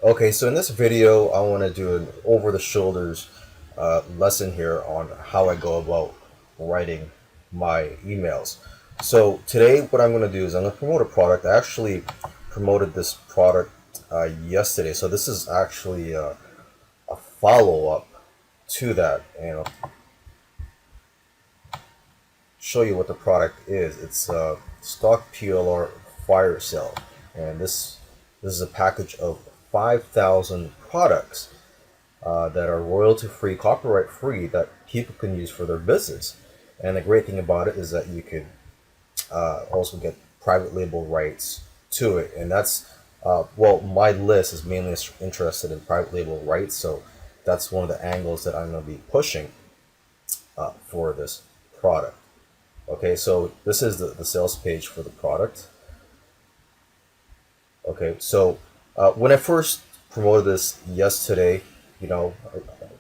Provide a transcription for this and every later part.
Okay, so in this video, I want to do an over-the-shoulders lesson here on how I go about writing my emails. So today, what I'm going to do is I'm going to promote a product. I actually promoted this product yesterday, so this is actually a follow-up to that, and I'll show you what the product is. It's a stock PLR fire sale, and this is a package of 5,000 products that are royalty free, copyright free, that people can use for their business. And the great thing about it is that you could also get private label rights to it. And that's, well, my list is mainly interested in private label rights. So that's one of the angles that I'm going to be pushing for this product. Okay, so this is the sales page for the product. Okay, so when I first promoted this yesterday, I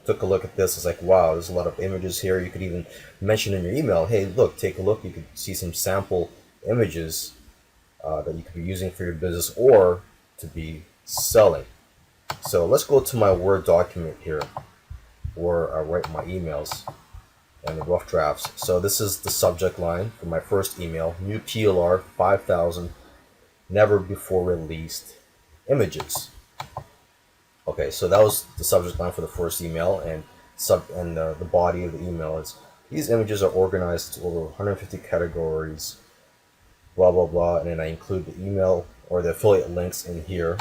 took a look at this. It's like, wow, there's a lot of images here. You could even mention in your email, hey, look, take a look. You could see some sample images that you could be using for your business or to be selling. So let's go to my Word document here where I write my emails and the rough drafts. So this is the subject line for my first email: new PLR 5,000 never before released images. Okay, so that was the subject line for the first email, and the body of the email is: these images are organized to over 150 categories, blah blah blah, and then I include the email or the affiliate links in here.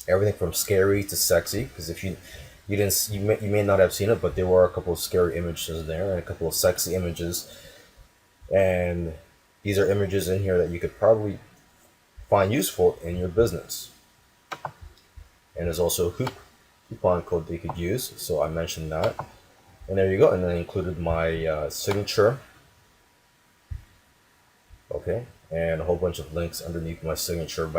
Everything from scary to sexy, because if you didn't you may not have seen it, but there were a couple of scary images there and a couple of sexy images, and these are images in here that you could probably find useful in your business. And there's also a coupon code they could use, so I mentioned that. And there you go. And then I included my signature. Okay, and a whole bunch of links underneath my signature.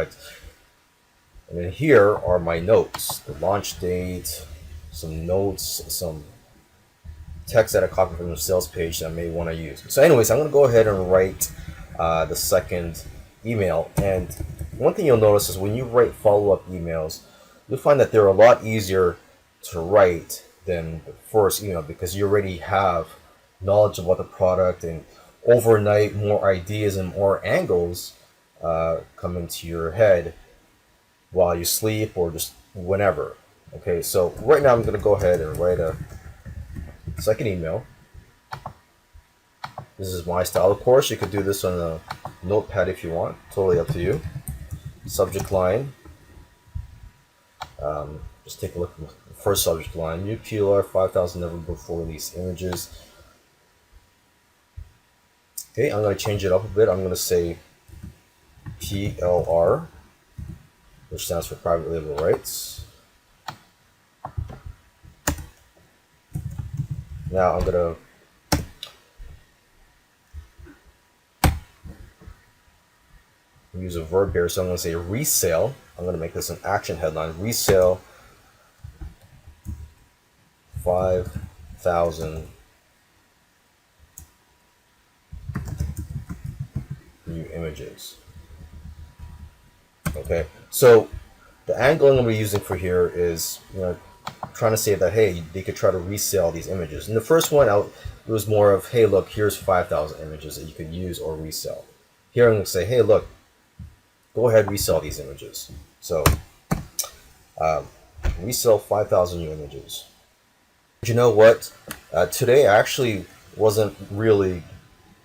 And then here are my notes: the launch date, some notes, some text that I copied from the sales page that I may want to use. So, anyways, I'm going to go ahead and write the second email. And one thing you'll notice is when you write follow-up emails, you'll find that they're a lot easier to write than the first email, because you already have knowledge about the product, and overnight more ideas and more angles come into your head while you sleep or just whenever. Okay, so right now I'm going to go ahead and write a second email. This is my style. Of course, you could do this on a notepad if you want. Totally up to you. Subject line. Just take a look at the first subject line: new PLR 5,000 never before released images. Okay, I'm going to change it up a bit. I'm going to say PLR, which stands for private label rights. Now I'm going to use a verb here, so I'm going to say resale. I'm going to make this an action headline: resale 5,000 new images. Okay, so the angle I'm going to be using for here is, trying to say that, hey, they could try to resell these images. In the first one, it was more of, hey, look, here's 5,000 images that you could use or resell. Here I'm going to say, hey, look, go ahead, resell these images. So resell 5,000 new images. But you know what? Today I actually wasn't really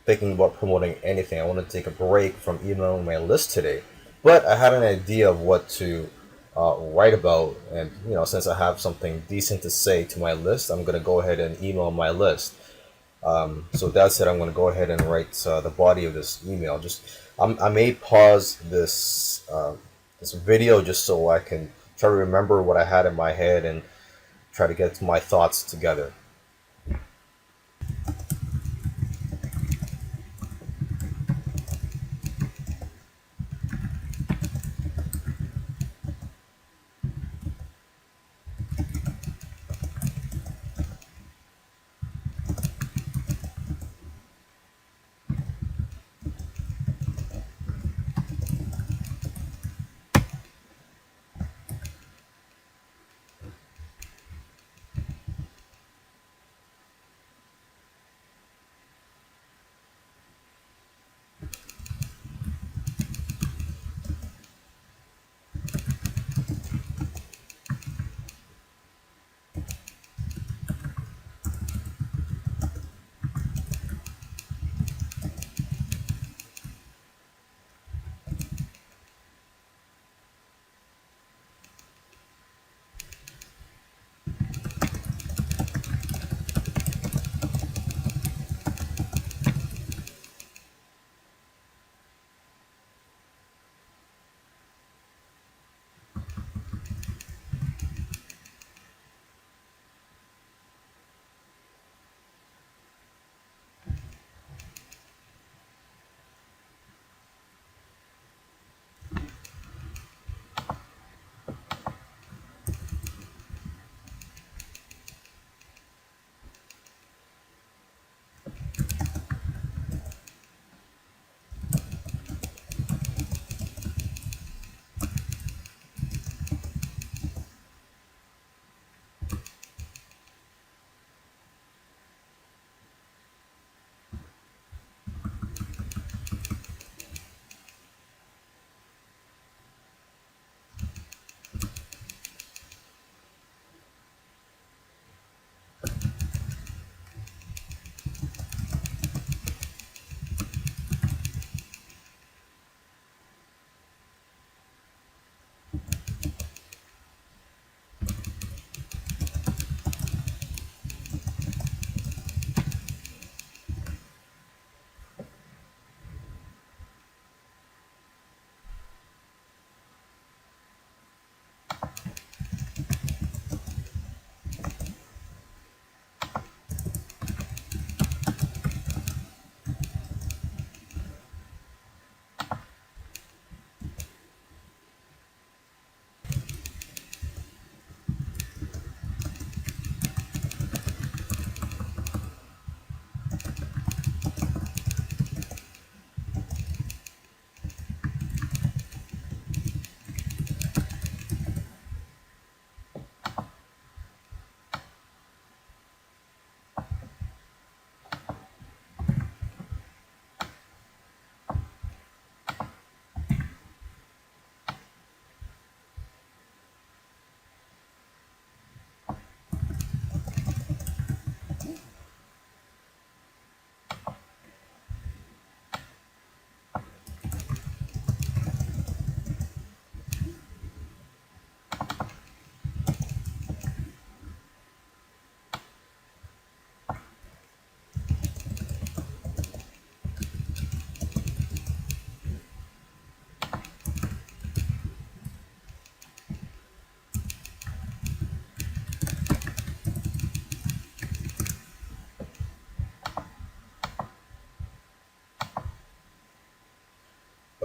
thinking about promoting anything. I wanted to take a break from emailing my list today, but I had an idea of what to write about, and since I have something decent to say to my list, I'm going to go ahead and email my list. So that said, I'm going to go ahead and write the body of this email. I may pause this video just so I can try to remember what I had in my head and try to get my thoughts together.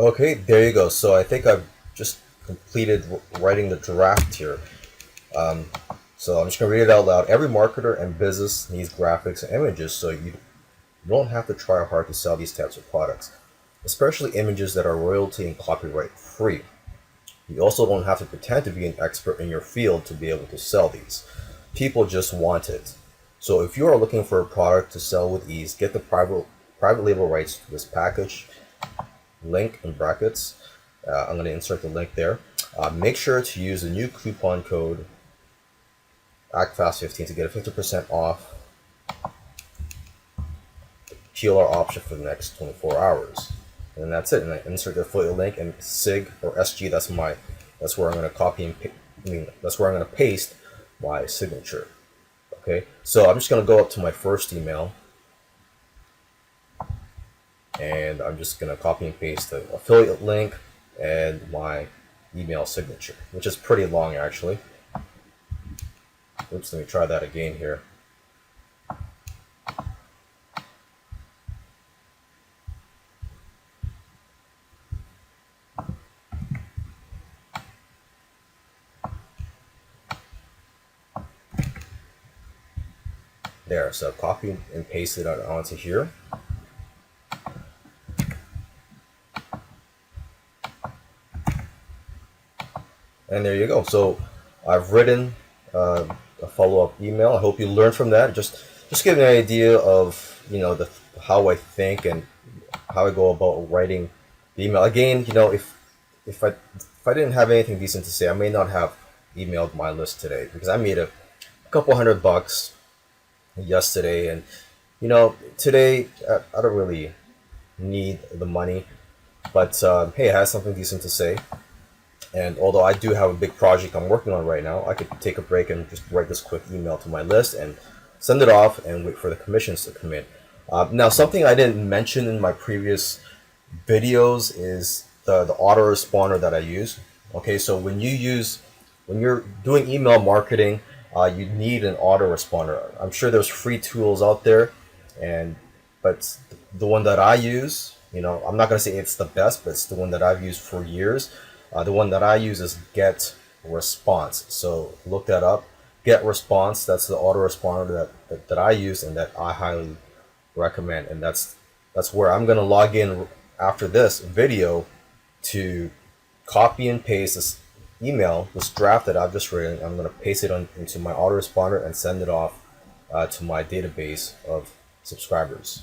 Okay, there you go. So I think I've just completed writing the draft here. Um, so I'm just gonna read it out loud. Every marketer and business needs graphics and images, so you don't have to try hard to sell these types of products, especially images that are royalty and copyright free. You also don't have to pretend to be an expert in your field to be able to sell these. People just want it. So if you are looking for a product to sell with ease, get the private label rights to this package. Link in brackets. I'm going to insert the link there. Make sure to use the new coupon code ACTFAST15 to get a 50% off PLR option for the next 24 hours. And that's it. And I insert the affiliate link and SIG or SG. That's where I'm going to copy and that's where I'm going to paste my signature. Okay. So I'm just going to go up to my first email, and I'm just going to copy and paste the affiliate link and my email signature, which is pretty long actually. Oops, let me try that again here. There, so copy and paste it onto here. And there you go. So I've written a follow-up email. I hope you learned from that. Just give an idea of the how I think and how I go about writing the email. Again, if I didn't have anything decent to say, I may not have emailed my list today because I made a couple $100 yesterday, and today I don't really need the money, but hey, I had something decent to say. And although I do have a big project I'm working on right now, I could take a break and just write this quick email to my list and send it off and wait for the commissions to come in. Now, something I didn't mention in my previous videos is the autoresponder that I use. Okay, so when you're doing email marketing, you need an autoresponder. I'm sure there's free tools out there, and but the one that I use, I'm not gonna say it's the best, but it's the one that I've used for years. The one that I use is Get Response. So look that up. Get Response. That's the autoresponder that I use and that I highly recommend. And that's where I'm gonna log in after this video to copy and paste this email, this draft that I've just written. I'm gonna paste it into my autoresponder and send it off to my database of subscribers.